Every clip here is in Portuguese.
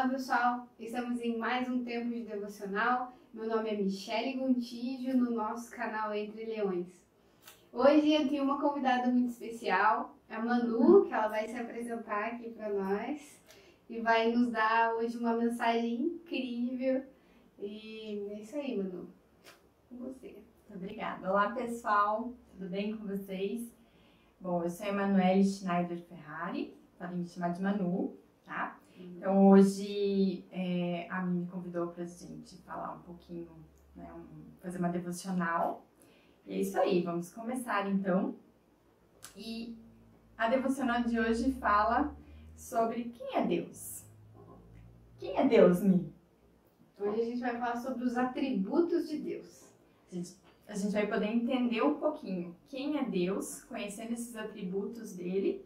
Olá pessoal, estamos em mais um tempo de devocional. Meu nome é Michele Gontijo, no nosso canal Entre Leões. Hoje eu tenho uma convidada muito especial, a Manu, que ela vai se apresentar aqui para nós e vai nos dar hoje uma mensagem incrível. E é isso aí, Manu, com você. Muito obrigada. Olá pessoal, tudo bem com vocês? Bom, eu sou a Emanuele Schneider Ferrari, podem me chamar de Manu, tá? Então hoje a Mimi me convidou para a gente falar um pouquinho, né, fazer uma devocional. E é isso aí, vamos começar então. E a devocional de hoje fala sobre quem é Deus. Quem é Deus, Mi? Hoje a gente vai falar sobre os atributos de Deus. A gente vai poder entender um pouquinho quem é Deus, conhecendo esses atributos dele.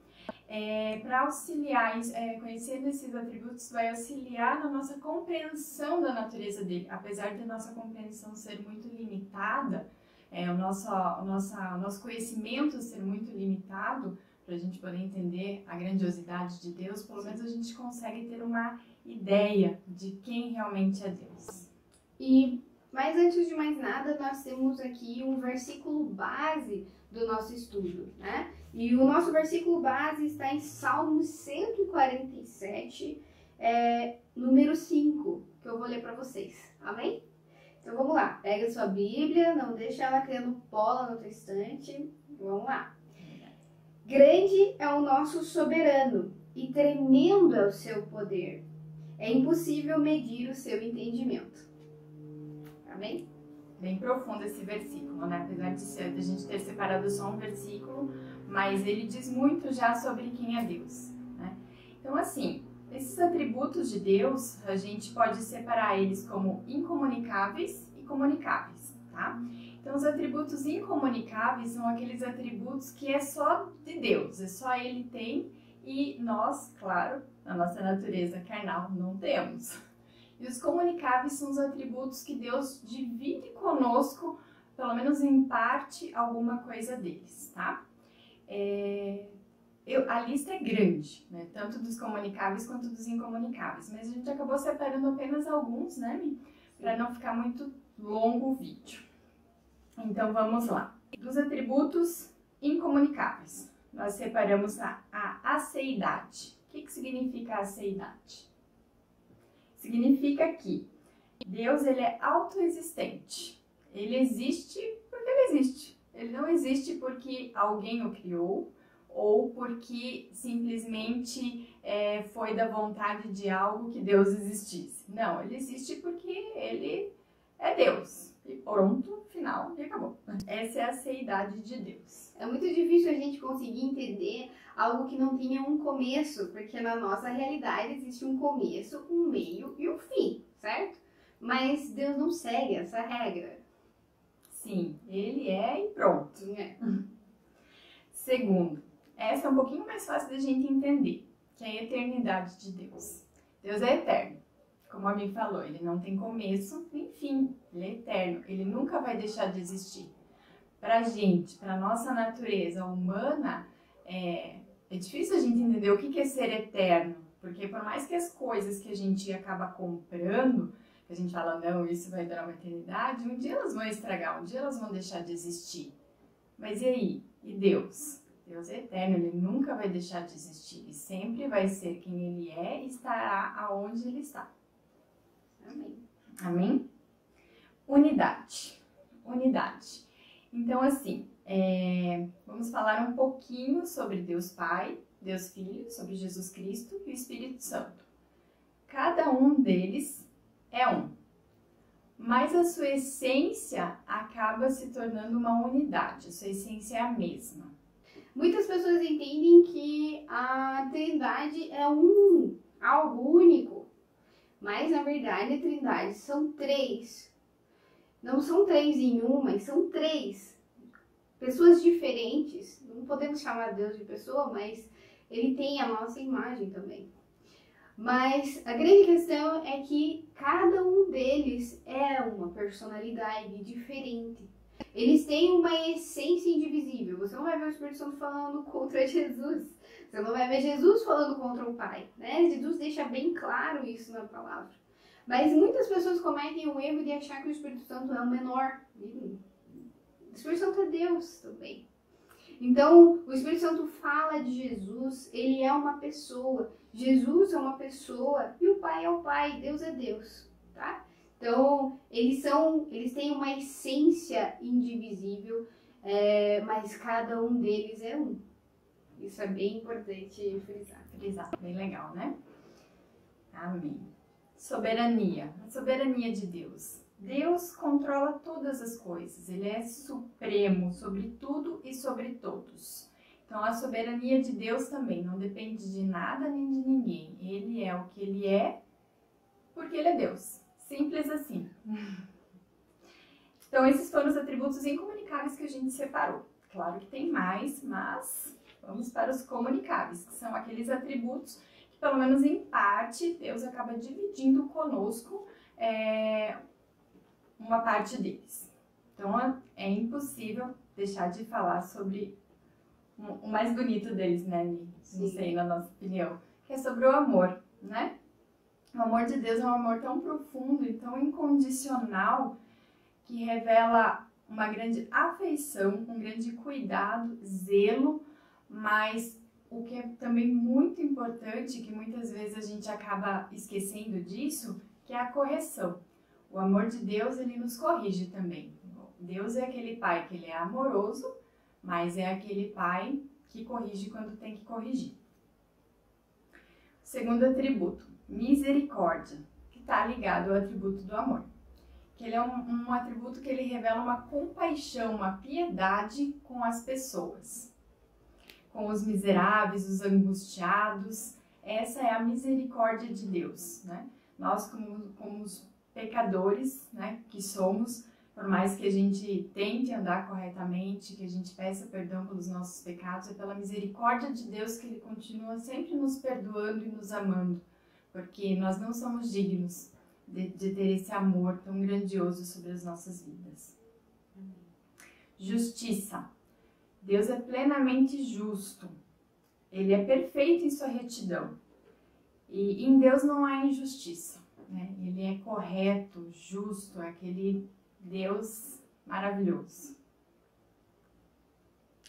Para auxiliar, conhecendo esses atributos vai auxiliar na nossa compreensão da natureza dele. Apesar de nossa compreensão ser muito limitada, o nosso conhecimento ser muito limitado, para a gente poder entender a grandiosidade de Deus, pelo menos a gente consegue ter uma ideia de quem realmente é Deus. Mas antes de mais nada, nós temos aqui um versículo base do nosso estudo, né? E o nosso versículo base está em Salmos 147, número 5, que eu vou ler para vocês, amém? Então vamos lá, pega a sua Bíblia, não deixa ela criando pó lá no teu estante, vamos lá. Grande é o nosso soberano e tremendo é o seu poder, é impossível medir o seu entendimento. Amém? Bem profundo esse versículo, né? Apesar de a gente ter separado só um versículo, mas ele diz muito já sobre quem é Deus, né? Então, assim, esses atributos de Deus, a gente pode separar eles como incomunicáveis e comunicáveis, tá? Então, os atributos incomunicáveis são aqueles atributos que é só de Deus, é só Ele tem e nós, claro, na nossa natureza carnal, não temos. E os comunicáveis são os atributos que Deus divide conosco, pelo menos em parte, alguma coisa deles, tá? A lista é grande, né? Tanto dos comunicáveis quanto dos incomunicáveis, mas a gente acabou separando apenas alguns, né, Mi? Para não ficar muito longo o vídeo. Então vamos lá. Dos atributos incomunicáveis, nós separamos a aceidade. O que significa aceidade? Significa que Deus ele é autoexistente. Ele existe porque ele existe. Ele não existe porque alguém o criou ou porque simplesmente foi da vontade de algo que Deus existisse. Não, ele existe porque ele é Deus. E pronto, final, e acabou. Essa é a aceidade de Deus. É muito difícil a gente conseguir entender algo que não tenha um começo, porque na nossa realidade existe um começo, um meio e um fim, certo? Mas Deus não segue essa regra. Sim, ele é e pronto. Segundo, essa é um pouquinho mais fácil da gente entender, que é a eternidade de Deus. Deus é eterno. Como a Mi falou, ele não tem começo nem fim, ele é eterno, ele nunca vai deixar de existir. Pra gente, pra nossa natureza humana, é difícil a gente entender o que é ser eterno, porque por mais que as coisas que a gente acaba comprando, que a gente fala, não, isso vai durar uma eternidade, um dia elas vão estragar, um dia elas vão deixar de existir. Mas e aí? E Deus? Deus é eterno, ele nunca vai deixar de existir, e sempre vai ser quem ele é e estará aonde ele está. Amém. Amém? Unidade. Então, assim, vamos falar um pouquinho sobre Deus Pai, Deus Filho, sobre Jesus Cristo e o Espírito Santo. Cada um deles é um, mas a sua essência acaba se tornando uma unidade, a sua essência é a mesma. Muitas pessoas entendem que a Trindade é algo único, mas na verdade a Trindade são três. Não são três em um, mas são três. Pessoas diferentes. Não podemos chamar Deus de pessoa, mas ele tem a nossa imagem também. Mas a grande questão é que cada um deles é uma personalidade diferente. Eles têm uma essência indivisível. Você não vai ver o Espírito Santo falando contra Jesus. Você Você não vai ver Jesus falando contra o Pai, né? Jesus deixa bem claro isso na palavra. Mas muitas pessoas cometem o erro de achar que o Espírito Santo é o menor. O Espírito Santo é Deus também. Então, o Espírito Santo fala de Jesus, ele é uma pessoa. Jesus é uma pessoa e o Pai é o Pai, Deus é Deus, tá? Então, eles têm uma essência indivisível, mas cada um deles é um. Isso é bem importante frisar. Bem legal, né? Amém. Soberania. A soberania de Deus. Deus controla todas as coisas. Ele é supremo sobre tudo e sobre todos. Então, a soberania de Deus também não depende de nada nem de ninguém. Ele é o que ele é porque ele é Deus. Simples assim. Então, esses foram os atributos incomunicáveis que a gente separou. Claro que tem mais, mas vamos para os comunicáveis, que são aqueles atributos que, pelo menos em parte, Deus acaba dividindo conosco uma parte deles. Então, é impossível deixar de falar sobre o mais bonito deles, né, Mi? Não sei, na nossa opinião, que é sobre o amor, né? O amor de Deus é um amor tão profundo e tão incondicional que revela uma grande afeição, um grande cuidado, zelo, mas o que é também muito importante, que muitas vezes a gente acaba esquecendo disso, que é a correção. O amor de Deus, ele nos corrige também. Deus é aquele pai que ele é amoroso, mas é aquele pai que corrige quando tem que corrigir. Segundo atributo, misericórdia, que está ligado ao atributo do amor. Que ele é um atributo que ele revela uma compaixão, uma piedade com as pessoas. Com os miseráveis, os angustiados. Essa é a misericórdia de Deus, né? Nós, como os pecadores, né, que somos, por mais que a gente tente andar corretamente, que a gente peça perdão pelos nossos pecados, é pela misericórdia de Deus que ele continua sempre nos perdoando e nos amando, porque nós não somos dignos de ter esse amor tão grandioso sobre as nossas vidas. Justiça. Deus é plenamente justo. Ele é perfeito em sua retidão. E em Deus não há injustiça, né? Ele é correto, justo, é aquele Deus maravilhoso.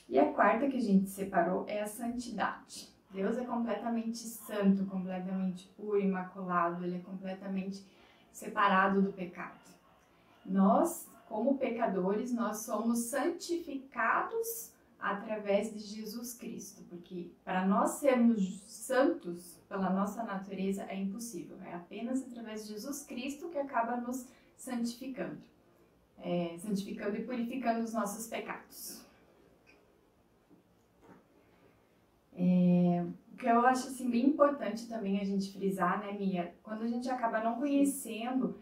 E a quarta que a gente separou é a santidade. Deus é completamente santo, completamente puro, imaculado, ele é completamente separado do pecado. Nós, como pecadores, nós somos santificados através de Jesus Cristo, porque para nós sermos santos pela nossa natureza é impossível, é apenas através de Jesus Cristo que acaba nos santificando, santificando e purificando os nossos pecados. O que eu acho assim, bem importante também a gente frisar, né, Mia? Quando a gente acaba não conhecendo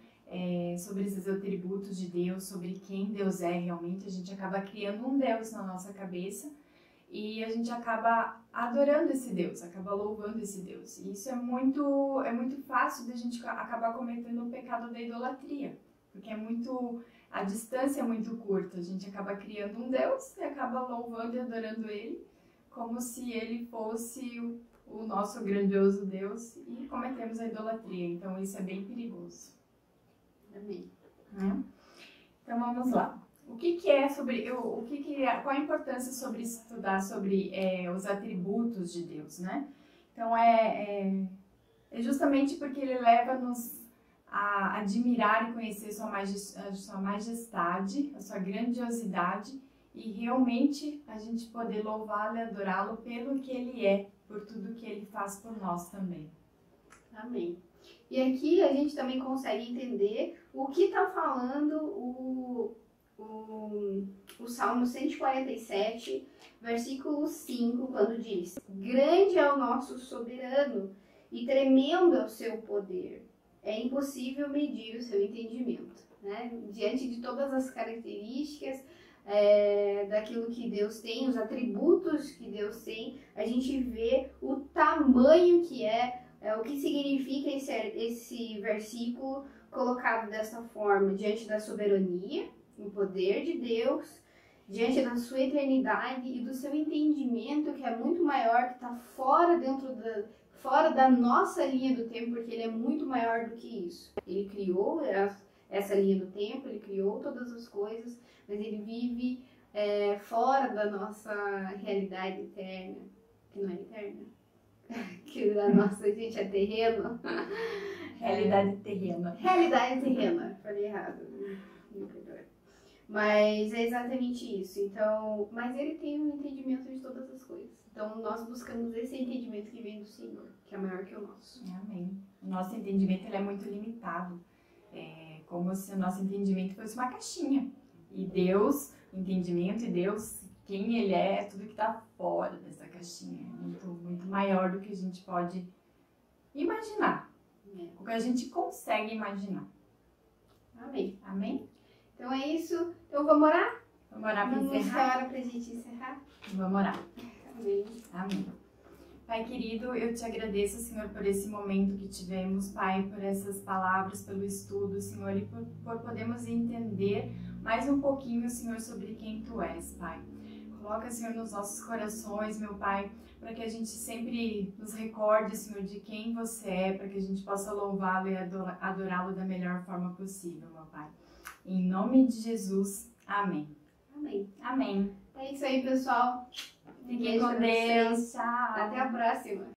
sobre esses atributos de Deus, sobre quem Deus é realmente, a gente acaba criando um Deus na nossa cabeça e a gente acaba adorando esse Deus, acaba louvando esse Deus. E isso é muito fácil da gente acabar cometendo o pecado da idolatria, porque a distância é muito curta, a gente acaba criando um Deus e acaba louvando e adorando ele, como se ele fosse o nosso grandioso Deus e cometemos a idolatria. Então isso é bem perigoso. Amém. Então vamos lá. Qual a importância sobre estudar sobre os atributos de Deus, né? Então é justamente porque ele leva-nos a admirar e conhecer a sua majestade, a sua grandiosidade, e realmente a gente poder louvá-lo e adorá-lo pelo que ele é, por tudo que ele faz por nós também. Amém. E aqui a gente também consegue entender o que está falando o Salmo 147, versículo 5, quando diz: grande é o nosso soberano e tremendo é o seu poder. É impossível medir o seu entendimento, né? Diante de todas as características daquilo que Deus tem, os atributos que Deus tem, a gente vê o tamanho que o que significa esse versículo colocado dessa forma, diante da soberania, o poder de Deus diante da sua eternidade e do seu entendimento, que é muito maior, que está fora da nossa linha do tempo, porque ele é muito maior do que isso. Ele criou essa linha do tempo, ele criou todas as coisas, mas ele vive fora da nossa realidade eterna, que não é eterna, que a nossa gente é terreno. Realidade terrena. Realidade terrena, falei errado, me perdoe. Mas é exatamente isso. Então, mas ele tem um entendimento de todas as coisas. Então, nós buscamos esse entendimento que vem do Senhor, que é maior que o nosso. Amém. O nosso entendimento ele é muito limitado. É como se o nosso entendimento fosse uma caixinha. E Deus, entendimento e Deus, quem Ele é tudo que está fora dessa caixinha. É muito, muito maior do que a gente pode imaginar. O que a gente consegue imaginar. Amém. Amém? Então é isso. Então vamos orar? Vamos orar para Vamos encerrar? orar para a gente encerrar? Vamos orar. Amém. Amém. Pai querido, eu te agradeço, Senhor, por esse momento que tivemos, Pai, por essas palavras, pelo estudo, Senhor, e por podermos entender mais um pouquinho, Senhor, sobre quem Tu és, Pai. Coloca, Senhor, nos nossos corações, meu Pai, para que a gente sempre nos recorde, Senhor, de quem Você é, para que a gente possa louvá-lo e adorá-lo da melhor forma possível, meu Pai. Em nome de Jesus, amém. Amém. Amém. É isso aí, pessoal. Fiquem com Deus. Tchau. Até a próxima.